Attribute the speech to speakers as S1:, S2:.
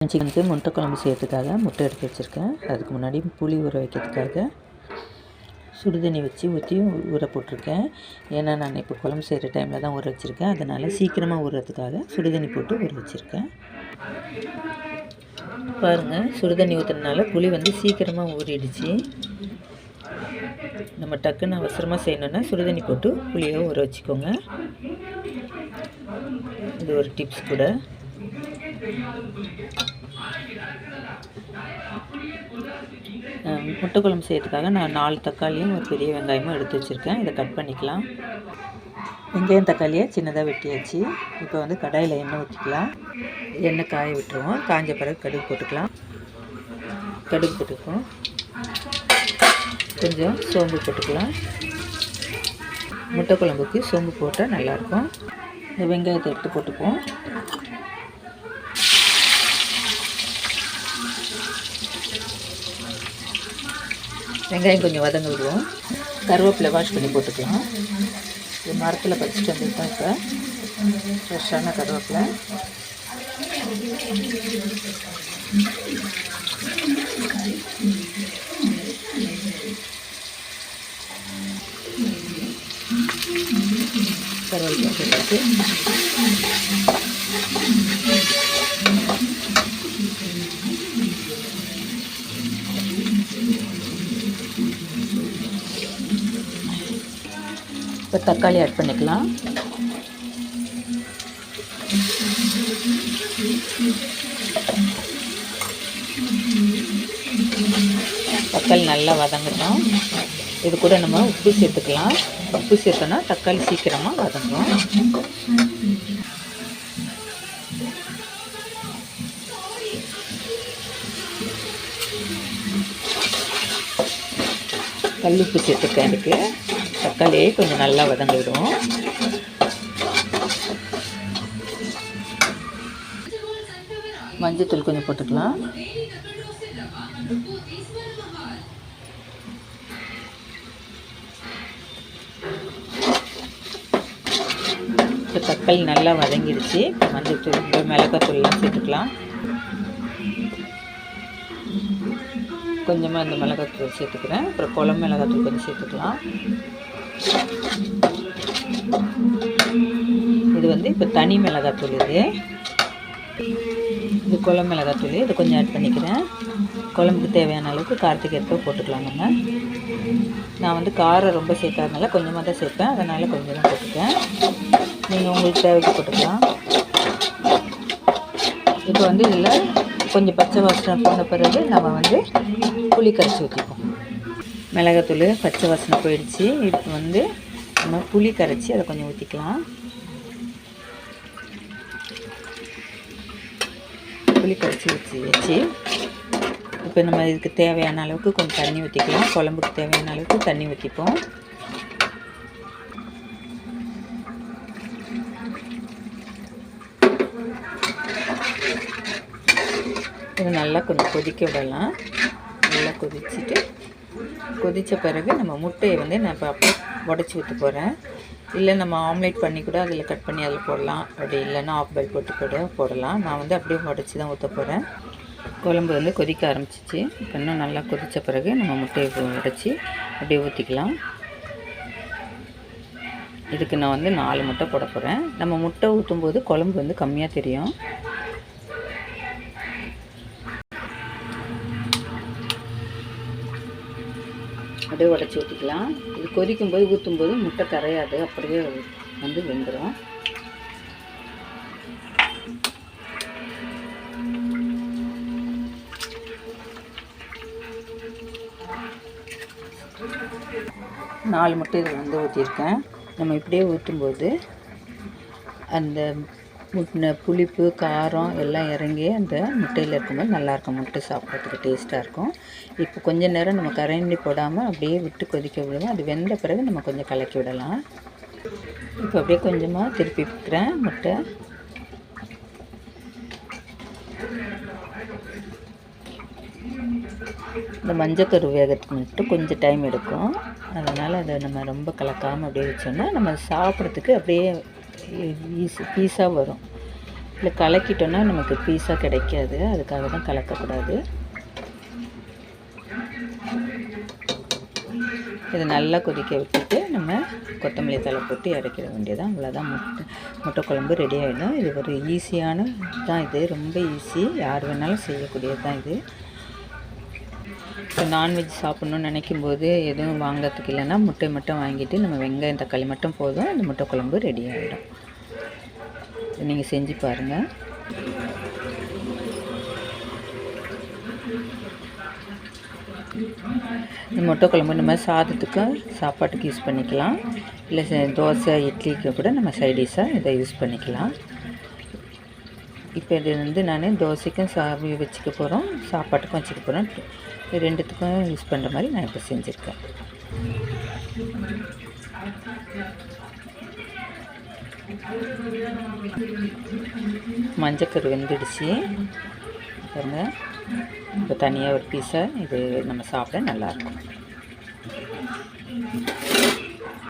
S1: சிக்கனுக்கு முட்டை குழம்பு செய்யறதுக்காக முட்டை எடுத்து வச்சுருக்கேன். அதுக்கு முன்னாடி புளி ஊற வைக்கிறதுக்காக சுடுதண்ணி வச்சு ஊற்றி ஊற போட்டிருக்கேன். ஏன்னா நான் இப்போ குழம்பு செய்கிற டைமில் தான் ஊற வச்சுருக்கேன். அதனால் சீக்கிரமாக ஊறுறதுக்காக சுடுதண்ணி போட்டு ஊற வச்சுருக்கேன். பாருங்கள், சுடுதண்ணி ஊற்றுறதுனால புளி சீக்கிரமாக ஊறிடுச்சு. நம்ம டக்குன்னு அவசரமாக செய்யணுன்னா சுடுதண்ணி போட்டு புளியை ஊற வச்சுக்கோங்க. இது ஒரு டிப்ஸ் கூட. முட்டை குழம்பு செய்யறதுக்காக நான் 4 தக்காளியும் ஒரு பெரிய வெங்காயமும் எடுத்து வச்சுருக்கேன். இதை கட் பண்ணிக்கலாம். வெங்காயம் தக்காளியை சின்னதாக வெட்டியாச்சு. இப்போ கடாயில் எண்ணெய் ஊற்றிக்கலாம். எண்ணெய் காய விட்டுருவோம். காஞ்ச பிறகு கடுகு போட்டுக்கலாம். கடுகு போட்டுக்குவோம். கொஞ்சம் சோம்பு போட்டுக்கலாம். முட்டை குழம்புக்கு சோம்பு போட்டால் நல்லாயிருக்கும். இந்த வெங்காயத்தை எடுத்து போட்டுக்குவோம். வெங்காயம் கொஞ்சம் வதங்க விடுவோம். கருவேப்பிலை வாஷ் பண்ணி போட்டுக்கலாம். இது மரத்தில் பறிச்சுட்டு வந்துருக்கோம். இப்போ ஃப்ரெஷ்ஷான கருவேப்பிலை. கருவேப்பிலை போட்டு இப்போ தக்காளி ஆட் பண்ணிக்கலாம். தக்காளி நல்லா வதங்கட்டும். இது கூட நம்ம உப்பு சேர்த்துக்கலாம். உப்பு சேர்த்தோன்னா தக்காளி சீக்கிரமாக வதங்கும். கல் உப்பு சேர்த்துருக்கேன். இதுக்கு தக்காளியே கொஞ்சம் நல்லா வதங்க விடுவோம். மஞ்சத்தூள் கொஞ்சம் போட்டுக்கலாம். இப்போ தக்காளி நல்லா வதங்கிடுச்சு. மஞ்சத்தூள், மிளகாத்தூள்லாம் சேர்த்துக்கலாம். கொஞ்சமாக இந்த மிளகாத்தூள் சேர்த்துக்கிறேன். அப்புறம் குழம்பு மிளகாத்தூள் கொஞ்சம் சேர்த்துக்கலாம். இது இப்போ தனி மிளகாத்தூள். இது குழம்பு மிளகாத்தூள். இது கொஞ்சம் ஆட் பண்ணிக்கிறேன். குழம்புக்கு தேவையான அளவுக்கு காரத்துக்கு ஏற்ப போட்டுக்கலாம். நான் காரம் ரொம்ப சேர்க்காதனால கொஞ்சமாக தான் சேர்ப்பேன். அதனால் கொஞ்சம் தான் போட்டுக்கேன். நீங்கள் உங்களுக்கு தேவைக்கு போட்டுக்கலாம். இப்போ இதில் கொஞ்சம் பச்சை வாசனை போன பிறகு நம்ம புளி கரைச்சி ஊற்றிப்போம். மிளகாத்தூள் பச்சை வாசனை போயிடுச்சு. இப்போ நம்ம புளி கரைச்சி அதை கொஞ்சம் ஊற்றிக்கலாம். புளி கரைச்சி ஊற்றி இப்போ நம்ம இதுக்கு தேவையான அளவுக்கு கொஞ்சம் தண்ணி ஊற்றிக்கலாம். குழம்புக்கு தேவையான அளவுக்கு தண்ணி ஊற்றிப்போம். இது நல்லா கொஞ்சம் கொதிக்க விடலாம். நல்லா கொதித்த பிறகு நம்ம முட்டையை நான் இப்போ அப்படியே உடச்சி ஊற்ற போகிறேன். இல்லை நம்ம ஆம்லேட் பண்ணி கூட அதில் கட் பண்ணி அதில் போடலாம். அப்படி இல்லைன்னா ஆஃப் பாயில் போட்டு கூட போடலாம். நான் அப்படியே உடச்சி தான் ஊற்ற போகிறேன். குழம்பு கொதிக்க ஆரம்பிச்சிச்சு. இப்போ இன்னும் நல்லா கொதித்த பிறகு நம்ம முட்டையை உடச்சி அப்படியே ஊற்றிக்கலாம். இதுக்கு நான் 4 முட்டை போட போகிறேன். நம்ம முட்டை ஊற்றும்போது குழம்பு கம்மியாக தெரியும். அப்படியே உடச்சி ஊற்றிக்கலாம். இது கொதிக்கும்போது ஊற்றும்போது முட்டை கரையாது. அப்படியே வெந்துடும். நாலு முட்டை இதில் ஊற்றிருக்கேன். நம்ம இப்படியே ஊற்றும்போது அந்த புளிப்பு காரம் எல்லாம் இறங்கி அந்த முட்டையில் இருக்கும்போது நல்லாயிருக்கும். முட்டை சாப்பிட்றதுக்கு டேஸ்ட்டாக இருக்கும். இப்போ கொஞ்சம் நேரம் நம்ம கரண்டி போடாமல் அப்படியே விட்டு கொதிக்க விடுவோம். அது வெந்த பிறகு நம்ம கொஞ்சம் கலக்கி விடலாம். இப்போ அப்படியே கொஞ்சமாக திருப்பி விட்டுக்கிறேன் முட்டை. இந்த மஞ்சக்கரு வேகத்துக்கு மட்டும் கொஞ்சம் டைம் எடுக்கும். அதனால் அதை நம்ம ரொம்ப கலக்காமல் அப்படியே வச்சோன்னா நம்ம சாப்பிட்றதுக்கு அப்படியே பீஸாக வரும். இல்லை கலக்கிட்டோன்னா நமக்கு பீஸாக கிடைக்காது, அதுக்காக தான் கலக்கக்கூடாது. இது நல்லா கொதிக்க விட்டுட்டு நம்ம கொத்தமல்லி தழை போட்டு இறக்கிட வேண்டியதான். அவ்வளோதான், முட்டை குழம்பு ரெடி ஆகிடும். இது ஒரு ஈஸியான தான், இது ரொம்ப ஈஸி, யார் வேணாலும் செய்யக்கூடியது தான் இது. இப்போ நான்வெஜ் சாப்பிட்ணுன்னு நினைக்கும்போது எதுவும் வாங்கிறதுக்கு இல்லைன்னா முட்டை மட்டும் வாங்கிட்டு நம்ம வெங்காயம் தக்காளி மட்டும் போதும், இந்த முட்டை குழம்பு ரெடி ஆகிடும். நீங்கள் செஞ்சு பாருங்கள். இந்த முட்டை குழம்பு நம்ம சாதத்துக்கும் சாப்பாட்டுக்கு யூஸ் பண்ணிக்கலாம், இல்லை தோசை இட்லிக்கு கூட நம்ம சைடிஷாக இதை யூஸ் பண்ணிக்கலாம். இப்போ இது வந்து நான் தோசைக்கும் வச்சுக்க போகிறோம், சாப்பாட்டுக்கும் வச்சுக்க போகிறோம், ரெண்டுத்துக்கும் யூஸ் பண்ணுற மாதிரி நான் இப்போ செஞ்சுருக்கேன். மஞ்சக்கரு வெந்துடுச்சு பாருங்க. இப்போ தனியாக ஒரு பீஸை இது நம்ம சாப்பிட நல்லாயிருக்கும்.